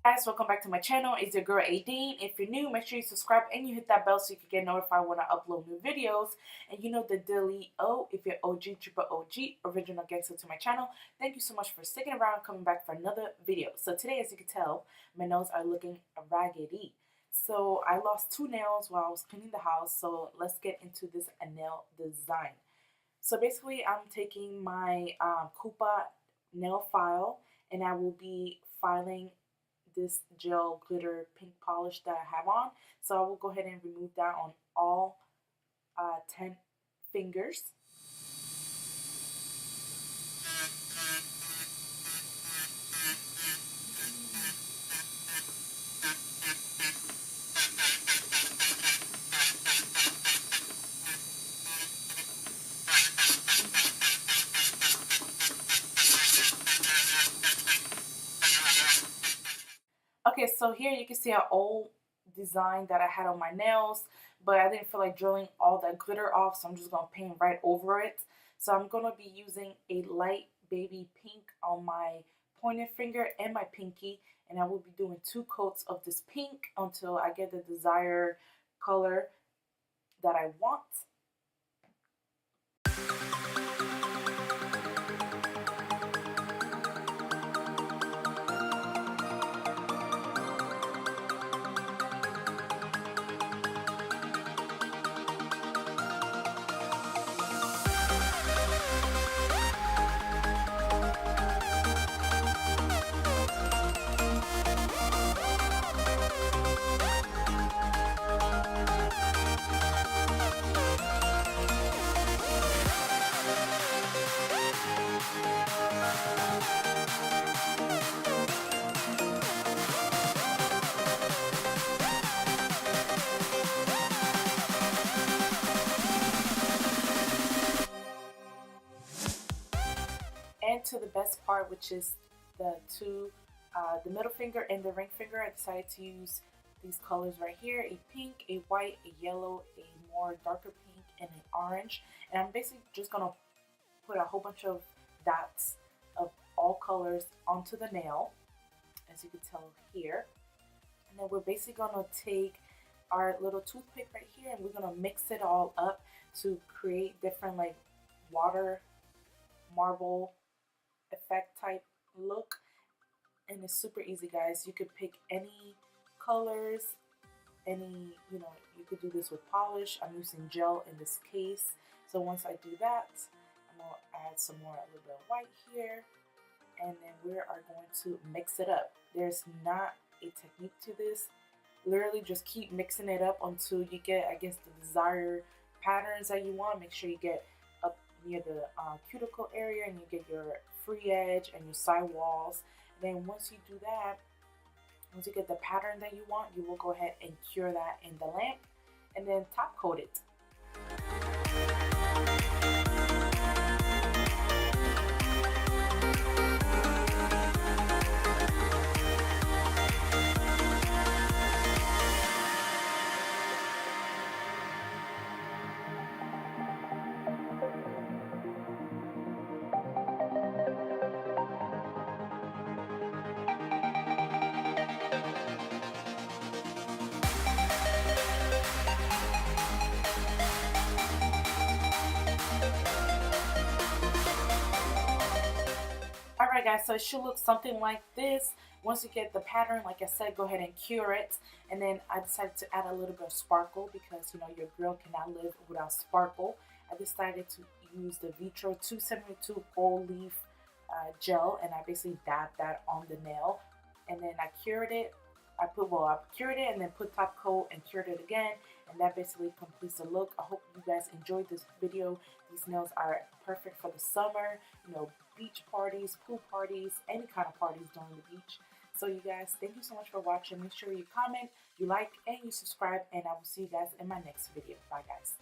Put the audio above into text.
Guys, welcome back to my channel. It's your girl Adine. If you're new, make sure you subscribe and you hit that bell so you can get notified when I upload new videos. And you know the dealio, if you're OG, triple OG, original gangster to my channel, thank you so much for sticking around and coming back for another video. So today, as you can tell, my nails are looking raggedy. So I lost 2 nails while I was cleaning the house. So let's get into this nail design. So basically, I'm taking my Koopa nail file and I will be filing this gel glitter pink polish that I have on. So I will go ahead and remove that on all 10 fingers. Okay, so here you can see an old design that I had on my nails, but I didn't feel like drilling all that glitter off, so I'm just going to paint right over it. So I'm going to be using a light baby pink on my pointer finger and my pinky, and I will be doing 2 coats of this pink until I get the desired color that I want. And to the best part, which is the middle finger and the ring finger, I decided to use these colors right here: a pink, a white, a yellow, a more darker pink, and an orange. And I'm basically just gonna put a whole bunch of dots of all colors onto the nail, as you can tell here. And then we're basically gonna take our little toothpick right here and we're gonna mix it all up to create different like water marble effect type look. And it's super easy, guys. You could pick any colors, any, you could do this with polish. I'm using gel in this case. So once I do that, I'm going to add some more, a little bit of white here, and then we are going to mix it up. There's not a technique to this. Literally just keep mixing it up until you get, I guess, the desired patterns that you want. Make sure you get up near the cuticle area and you get your free edge and your side walls. And then once you do that, once you get the pattern that you want, you will go ahead and cure that in the lamp and then top coat it. Alright guys, so it should look something like this. Once you get the pattern, like I said, go ahead and cure it. And then I decided to add a little bit of sparkle because, your girl cannot live without sparkle. I decided to use the Vitro 272 gold leaf gel, and I basically dabbed that on the nail. And then I cured it. I cured it and then put top coat and cured it again. And that basically completes the look. I hope you guys enjoyed this video. These nails are perfect for the summer, beach parties, pool parties, any kind of parties during the beach. So you guys, thank you so much for watching. Make sure you comment, you like, and you subscribe. And I will see you guys in my next video. Bye guys.